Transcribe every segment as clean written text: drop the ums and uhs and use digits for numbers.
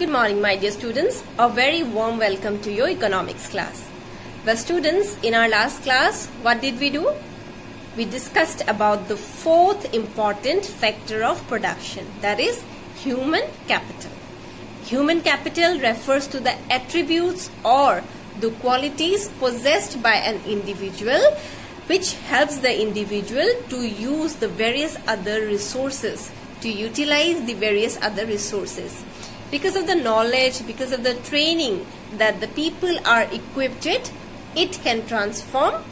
Good morning, my dear students. A very warm welcome to your economics class. Well, students, in our last class, what did we do? We discussed about the fourth important factor of production, that is human capital. Human capital refers to the attributes or the qualities possessed by an individual which helps the individual to use the various other resources, to utilize the various other resources. Because of the knowledge, because of the training that the people are equipped with, it can transform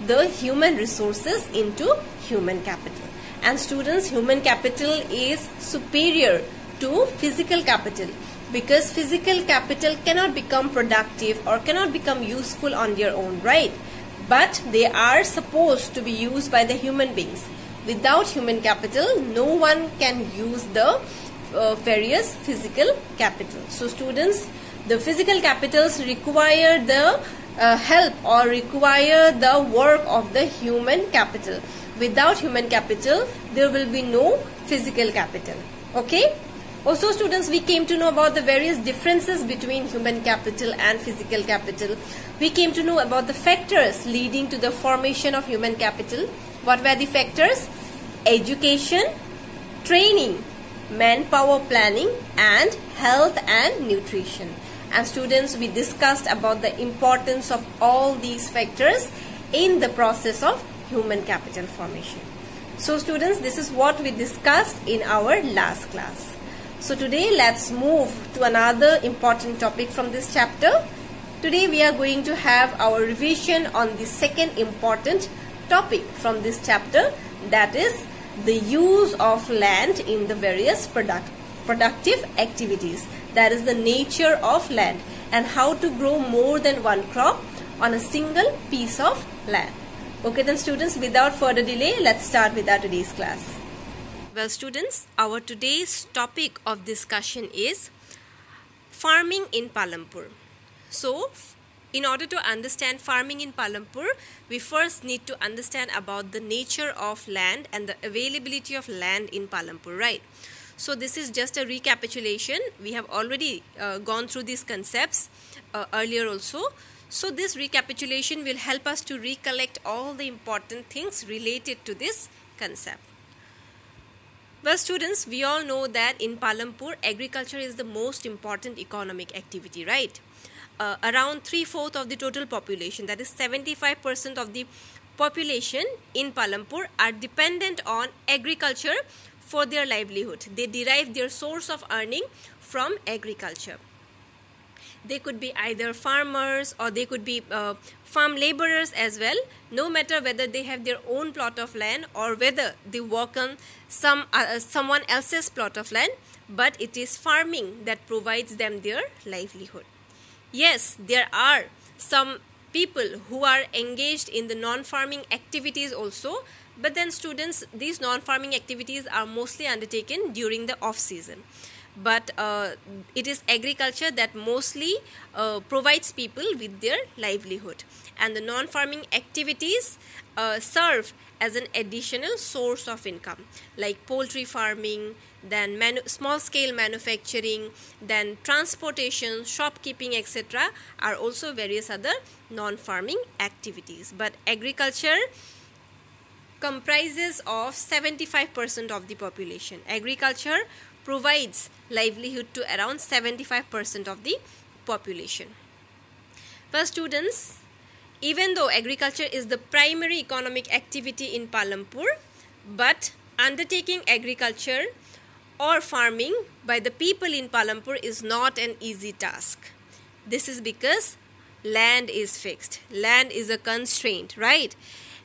the human resources into human capital. And students, human capital is superior to physical capital, because physical capital cannot become productive or cannot become useful on their own, right? But they are supposed to be used by the human beings. Without human capital, no one can use the various physical capital. So students, the physical capitals require the help or require the work of the human capital. Without human capital, there will be no physical capital. Okay? Also students, we came to know about the various differences between human capital and physical capital. We came to know about the factors leading to the formation of human capital. What were the factors? Education, training, manpower planning, and health and nutrition. And students, we discussed about the importance of all these factors in the process of human capital formation. So students, this is what we discussed in our last class. So today let's move to another important topic from this chapter. Today we are going to have our revision on the second important topic from this chapter, that is the use of land in the various productive activities. That is the nature of land and how to grow more than one crop on a single piece of land. Okay then students, without further delay, let's start with our today's class. Well students, our today's topic of discussion is farming in Palampur. So in order to understand farming in Palampur, we first need to understand about the nature of land and the availability of land in Palampur, right? So this is just a recapitulation. We have already gone through these concepts earlier also. So this recapitulation will help us to recollect all the important things related to this concept. Well students, we all know that in Palampur, agriculture is the most important economic activity, right? Around 3/4 of the total population, that is 75% of the population in Palampur, are dependent on agriculture for their livelihood. They derive their source of earning from agriculture. They could be either farmers or they could be farm laborers as well, no matter whether they have their own plot of land or whether they work on someone else's plot of land, but it is farming that provides them their livelihood. Yes, there are some people who are engaged in the non-farming activities also, but then students, these non-farming activities are mostly undertaken during the off-season. But it is agriculture that mostly provides people with their livelihood, and the non-farming activities serve as an additional source of income, like poultry farming, then small scale manufacturing, then transportation, shopkeeping, etc. are also various other non-farming activities. But agriculture comprises of 75% of the population. Agriculture provides livelihood to around 75% of the population. For students, even though agriculture is the primary economic activity in Palampur, but undertaking agriculture or farming by the people in Palampur is not an easy task. This is because land is fixed. Land is a constraint, right?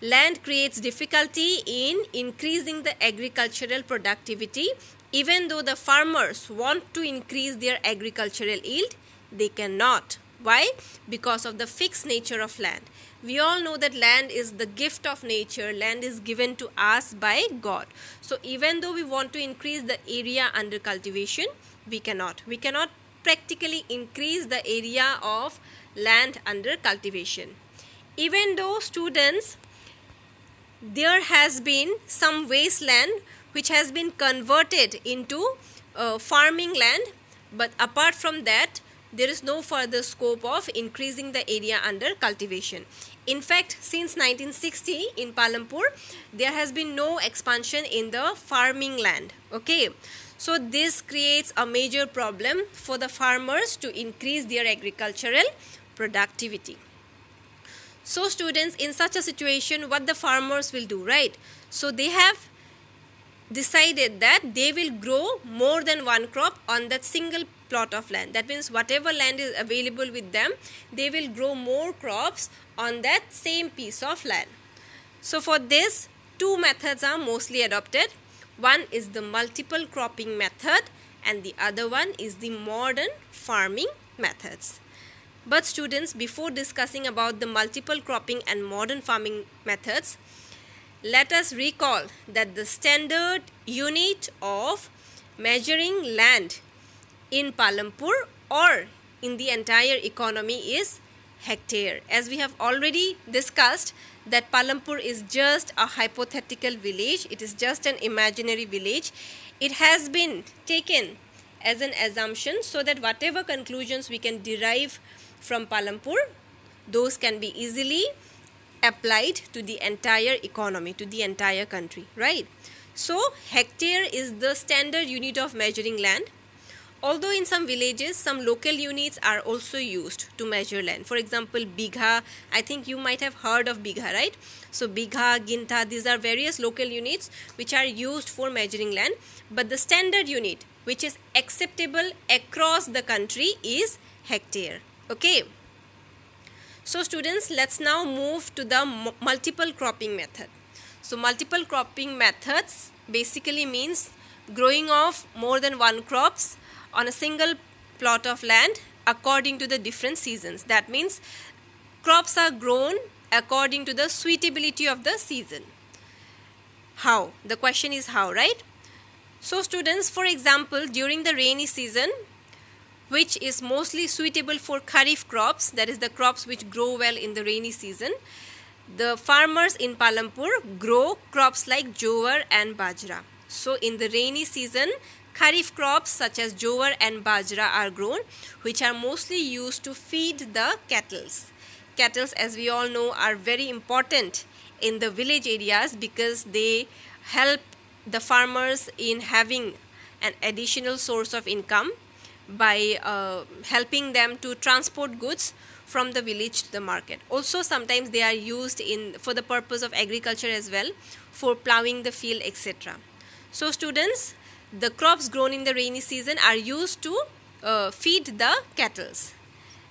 Land creates difficulty in increasing the agricultural productivity. Even though the farmers want to increase their agricultural yield, they cannot. Why? Because of the fixed nature of land. We all know that land is the gift of nature. Land is given to us by God. So even though we want to increase the area under cultivation, we cannot. We cannot practically increase the area of land under cultivation. Even though students, there has been some wasteland which has been converted into farming land, But apart from that, there is no further scope of increasing the area under cultivation. In fact, since 1960 in Palampur, there has been no expansion in the farming land. Okay, so this creates a major problem for the farmers to increase their agricultural productivity. So students, in such a situation, what the farmers will do, right? So they have decided that they will grow more than one crop on that single plot of land. That means whatever land is available with them, they will grow more crops on that same piece of land. So for this, two methods are mostly adopted. One is the multiple cropping method and the other one is the modern farming methods. But students, before discussing about the multiple cropping and modern farming methods, let us recall that the standard unit of measuring land in Palampur or in the entire economy is hectare. As we have already discussed that Palampur is just a hypothetical village, it is just an imaginary village. It has been taken as an assumption so that whatever conclusions we can derive from Palampur, those can be easily applied to the entire economy, to the entire country, right? So hectare is the standard unit of measuring land. Although in some villages, some local units are also used to measure land. For example, Bigha, I think you might have heard of Bigha, right? So Bigha, Ginta, these are various local units which are used for measuring land. But the standard unit which is acceptable across the country is hectare. Okay. So students, let's now move to the multiple cropping method. So multiple cropping methods basically means growing of more than one crops on a single plot of land according to the different seasons. That means crops are grown according to the suitability of the season. How? The question is how, right? So students, for example, during the rainy season, which is mostly suitable for kharif crops, that is the crops which grow well in the rainy season, the farmers in Palampur grow crops like jowar and bajra. So in the rainy season, kharif crops such as jowar and bajra are grown, which are mostly used to feed the cattle. Cattle, as we all know, are very important in the village areas because they help the farmers in having an additional source of income by helping them to transport goods from the village to the market. Also, sometimes they are used for the purpose of agriculture as well, for plowing the field, etc. So students, the crops grown in the rainy season are used to feed the cattle.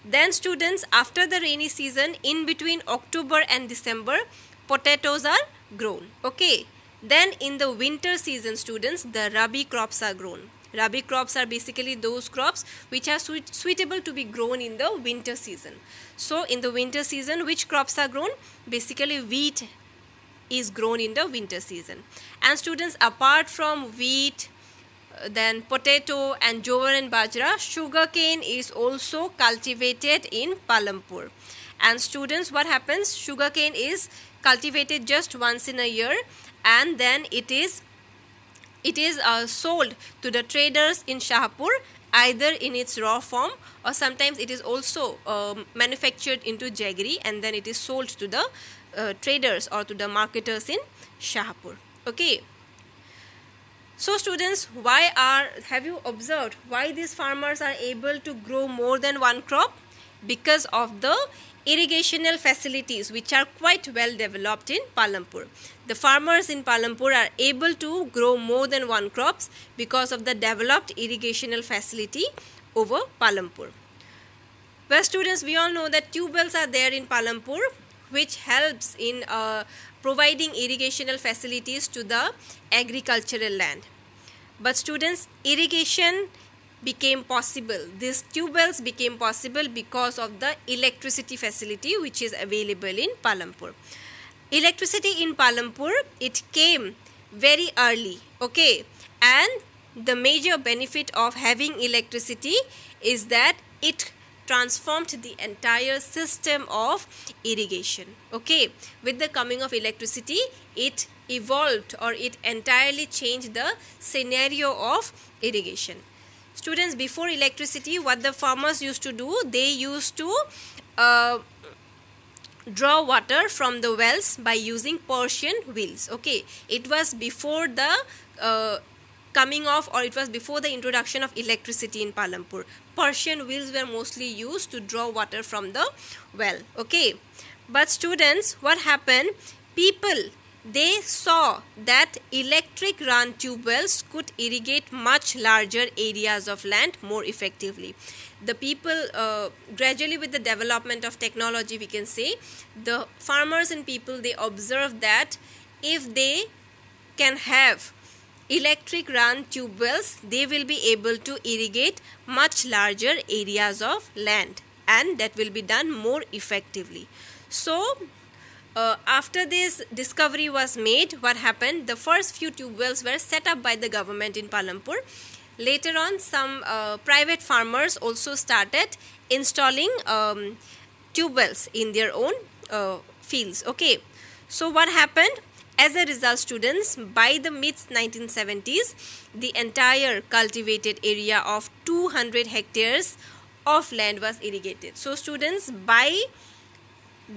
Then students, after the rainy season, in between October and December, potatoes are grown. Okay. Then in the winter season, students, the rabi crops are grown. Rabi crops are basically those crops which are suitable to be grown in the winter season. So in the winter season, which crops are grown? Basically wheat is grown in the winter season. And students, apart from wheat, then potato and jowar and bajra, sugarcane is also cultivated in Palampur. And students, what happens? Sugarcane is cultivated just once in a year, and then it is sold to the traders in Shahpur, either in its raw form or sometimes it is also manufactured into jaggery and then it is sold to the traders or to the marketers in Shahpur. Okay. So students, have you observed why these farmers are able to grow more than one crop? Because of the irrigational facilities which are quite well developed in Palampur. The farmers in Palampur are able to grow more than one crops because of the developed irrigational facility over Palampur. Well students, we all know that tube wells are there in Palampur which helps in providing irrigational facilities to the agricultural land. But students, irrigation became possible. These tube wells became possible because of the electricity facility which is available in Palampur. Electricity in Palampur, it came very early, okay, and the major benefit of having electricity is that it transformed the entire system of irrigation. Okay, with the coming of electricity, it evolved or it entirely changed the scenario of irrigation. Students, before electricity, what the farmers used to do, they used to draw water from the wells by using Persian wheels. Okay, it was before the coming of, or it was before the introduction of electricity in Palampur. Persian wheels were mostly used to draw water from the well. Okay, but students, what happened? People, they saw that electric run tube wells could irrigate much larger areas of land more effectively. The people, gradually with the development of technology, we can say, the farmers and people, they observed that if they can have electric run tube wells, they will be able to irrigate much larger areas of land, and that will be done more effectively. So after this discovery was made, what happened? The first few tube wells were set up by the government in Palampur. Later on, some private farmers also started installing tube wells in their own fields. Okay, so what happened? As a result, students, by the mid-1970s, the entire cultivated area of 200 hectares of land was irrigated. So students, by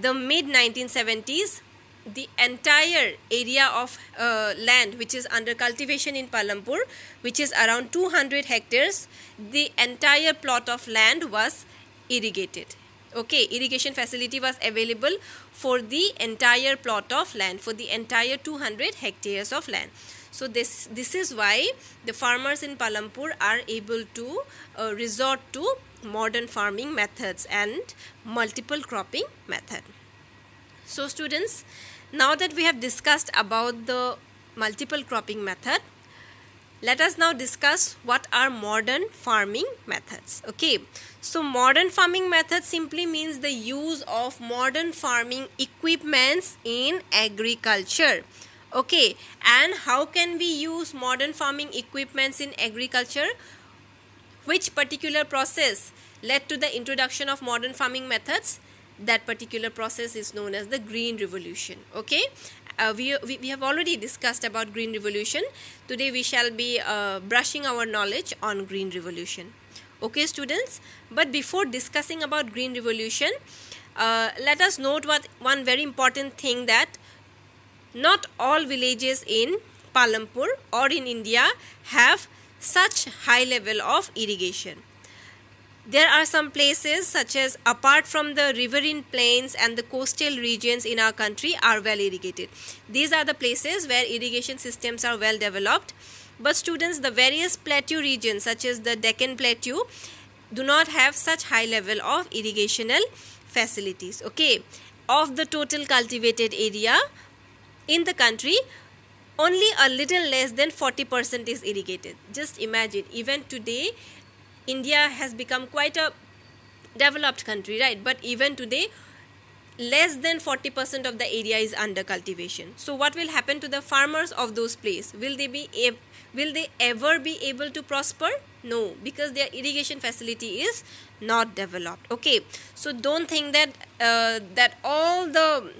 the mid-1970s, the entire area of land which is under cultivation in Palampur, which is around 200 hectares, the entire plot of land was irrigated. Okay, irrigation facility was available for the entire plot of land, for the entire 200 hectares of land. So this is why the farmers in Palampur are able to resort to modern farming methods and multiple cropping method. So students, now that we have discussed about the multiple cropping method, let us now discuss what are modern farming methods. Okay, so modern farming method simply means the use of modern farming equipments in agriculture. Okay, and how can we use modern farming equipments in agriculture? Which particular process led to the introduction of modern farming methods? That particular process is known as the Green Revolution. Okay, we have already discussed about Green Revolution. Today we shall be brushing our knowledge on Green Revolution. Okay students, but before discussing about Green Revolution, let us note one very important thing, that not all villages in Palampur or in India have such high level of irrigation. There are some places such as, apart from the riverine plains and the coastal regions in our country, are well irrigated. These are the places where irrigation systems are well developed. But students, the various plateau regions such as the Deccan Plateau do not have such high level of irrigational facilities. Okay, of the total cultivated area in the country, only a little less than 40% is irrigated. Just imagine, even today India has become quite a developed country, right? But even today, less than 40% of the area is under cultivation. So what will happen to the farmers of those places? Will they ever be able to prosper? No, because their irrigation facility is not developed. Okay, so don't think that that all the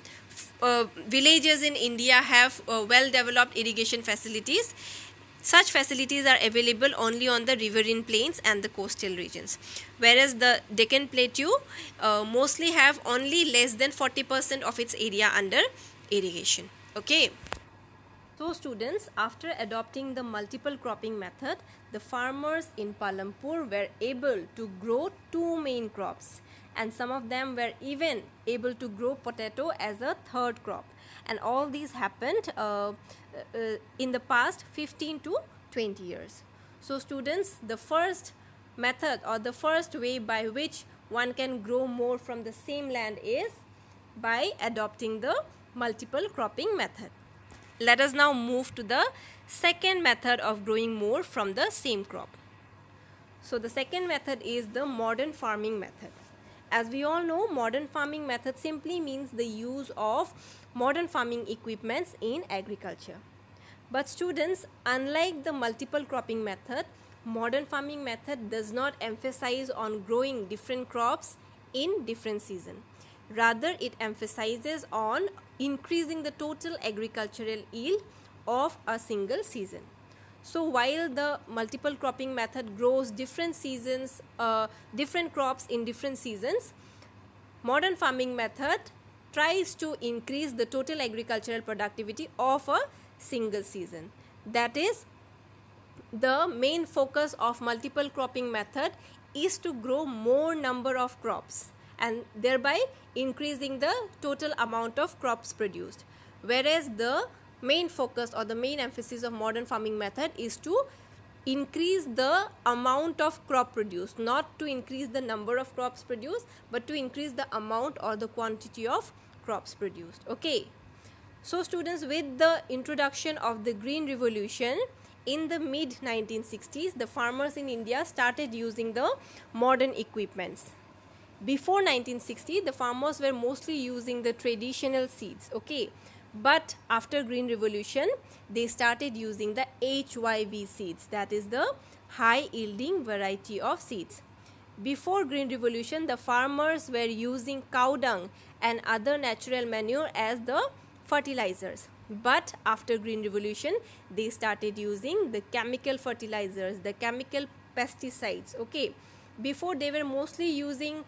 villages in India have well developed irrigation facilities. Such facilities are available only on the riverine plains and the coastal regions, whereas the Deccan Plateau mostly have only less than 40% of its area under irrigation. Okay. So students, after adopting the multiple cropping method, the farmers in Palampur were able to grow two main crops, and some of them were even able to grow potato as a third crop. And all these happened in the past 15 to 20 years. So students, the first method or the first way by which one can grow more from the same land is by adopting the multiple cropping method. Let us now move to the second method of growing more from the same crop. So the second method is the modern farming method. As we all know, modern farming method simply means the use of modern farming equipments in agriculture. But students, unlike the multiple cropping method, modern farming method does not emphasize on growing different crops in different seasons. Rather, it emphasizes on increasing the total agricultural yield of a single season. So while the multiple cropping method grows different seasons, different crops in different seasons, modern farming method tries to increase the total agricultural productivity of a single season. That is, the main focus of multiple cropping method is to grow more number of crops and thereby increasing the total amount of crops produced. Whereas the main focus or the main emphasis of modern farming method is to increase the amount of crop produced, not to increase the number of crops produced, but to increase the amount or the quantity of crops produced. Okay. So students, with the introduction of the Green Revolution in the mid 1960s, the farmers in India started using the modern equipments. Before 1960, the farmers were mostly using the traditional seeds. Okay. But after Green Revolution, they started using the HYV seeds, that is the high yielding variety of seeds. Before Green Revolution, the farmers were using cow dung and other natural manure as the fertilizers. But after Green Revolution, they started using the chemical fertilizers, the chemical pesticides. Okay. Before they were mostly using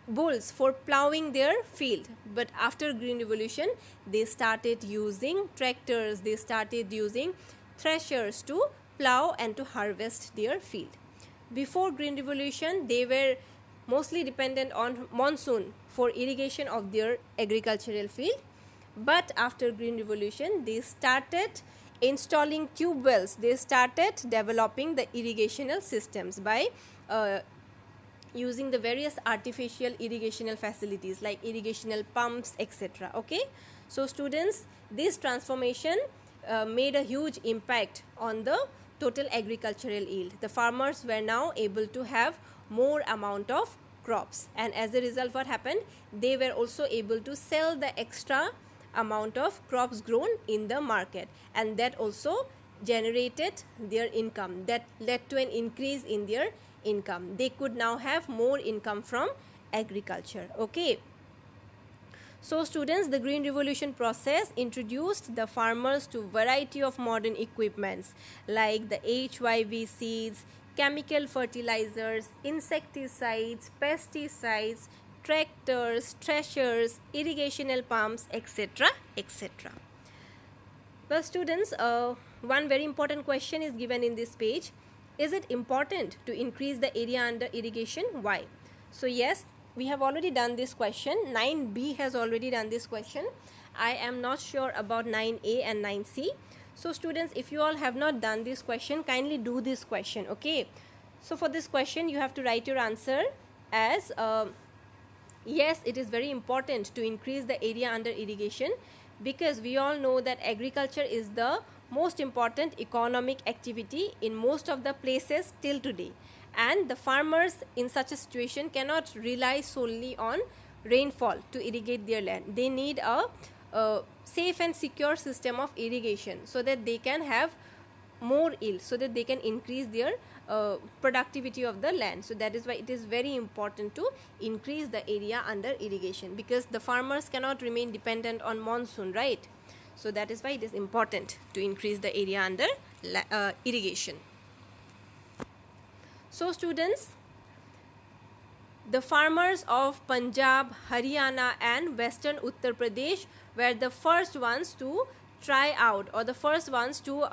bulls for plowing their field, but after Green Revolution they started using tractors, they started using threshers to plow and to harvest their field. Before Green Revolution, they were mostly dependent on monsoon for irrigation of their agricultural field, but after Green Revolution they started installing tube wells, they started developing the irrigational systems by using the various artificial irrigational facilities like irrigational pumps, etc. Okay. So students, this transformation made a huge impact on the total agricultural yield. The farmers were now able to have more amount of crops, and as a result, what happened? They were also able to sell the extra amount of crops grown in the market, and that also generated their income. That led to an increase in their income. They could now have more income from agriculture. Okay. So students, the Green Revolution process introduced the farmers to variety of modern equipments like the HYV seeds, chemical fertilizers, insecticides, pesticides, tractors, threshers, irrigational pumps, etc. etc. Well students, one very important question is given in this page. Is it important to increase the area under irrigation? Why? So yes, we have already done this question. 9B has already done this question. I am not sure about 9A and 9C. So students, if you all have not done this question, kindly do this question. Okay. So for this question, you have to write your answer as yes, it is very important to increase the area under irrigation, because we all know that agriculture is the most important economic activity in most of the places till today, and the farmers in such a situation cannot rely solely on rainfall to irrigate their land. They need a safe and secure system of irrigation so that they can have more yield, so that they can increase their productivity of the land. So that is why it is very important to increase the area under irrigation, because the farmers cannot remain dependent on monsoon, right? So that is why it is important to increase the area under irrigation. So students, the farmers of Punjab, Haryana and Western Uttar Pradesh were the first ones to try out, or the first ones to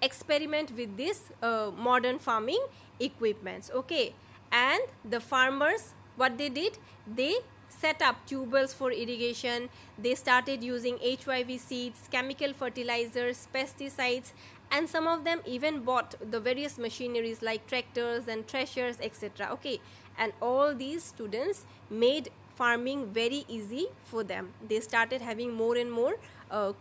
experiment with this modern farming equipments. Okay. And the farmers, what they did, they set up tube wells for irrigation. They started using HYV seeds, chemical fertilizers, pesticides, and some of them even bought the various machineries like tractors and threshers, etc. Okay. And all these students made farming very easy for them. They started having more and more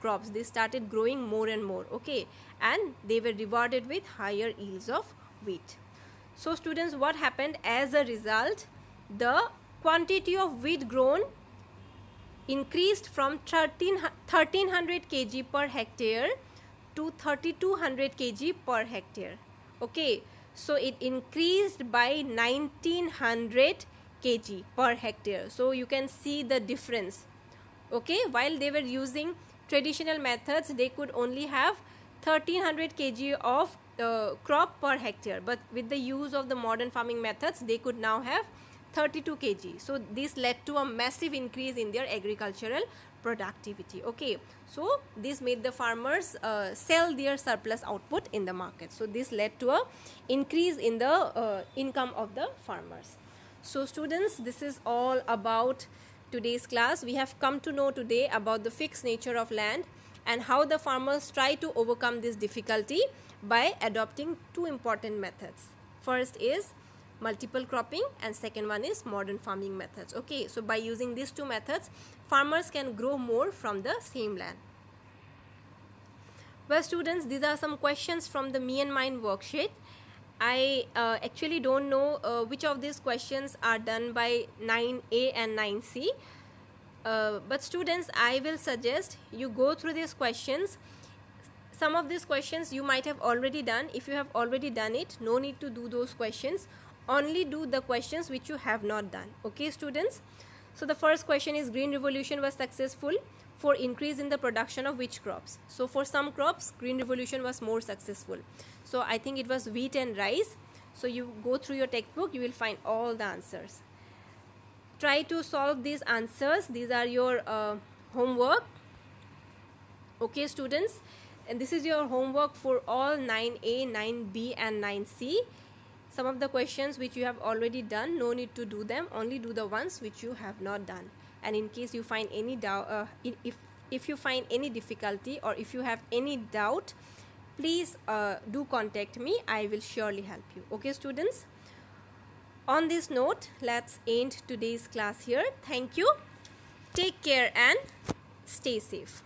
crops. They started growing more and more. Okay. And they were rewarded with higher yields of wheat. So students, what happened as a result? The quantity of wheat grown increased from 1300 kg per hectare to 3200 kg per hectare. Okay. So it increased by 1900 kg per hectare. So you can see the difference. Okay. While they were using traditional methods, they could only have 1300 kg of crop per hectare, but with the use of the modern farming methods they could now have 32 kg. So this led to a massive increase in their agricultural productivity. Okay, so this made the farmers sell their surplus output in the market. So this led to a increase in the income of the farmers. So students, this is all about today's class. We have come to know today about the fixed nature of land and how the farmers try to overcome this difficulty by adopting two important methods. First is multiple cropping and second one is modern farming methods. Okay, so by using these two methods, farmers can grow more from the same land. Well students, these are some questions from the Me and Mine worksheet. I actually don't know which of these questions are done by 9A and 9C. But students, I will suggest you go through these questions. Some of these questions you might have already done. If you have already done it, no need to do those questions. Only do the questions which you have not done. Okay students, so the first question is, Green Revolution was successful for increase in the production of which crops? So for some crops Green Revolution was more successful. So I think it was wheat and rice. So you go through your textbook, you will find all the answers. Try to solve these answers. These are your homework. Okay students, and this is your homework for all 9A, 9B and 9C. Some of the questions which you have already done, no need to do them, only do the ones which you have not done. And in case you find any doubt, if you find any difficulty or if you have any doubt, please do contact me. I will surely help you. Okay students, on this note, let's end today's class here. Thank you, take care and stay safe.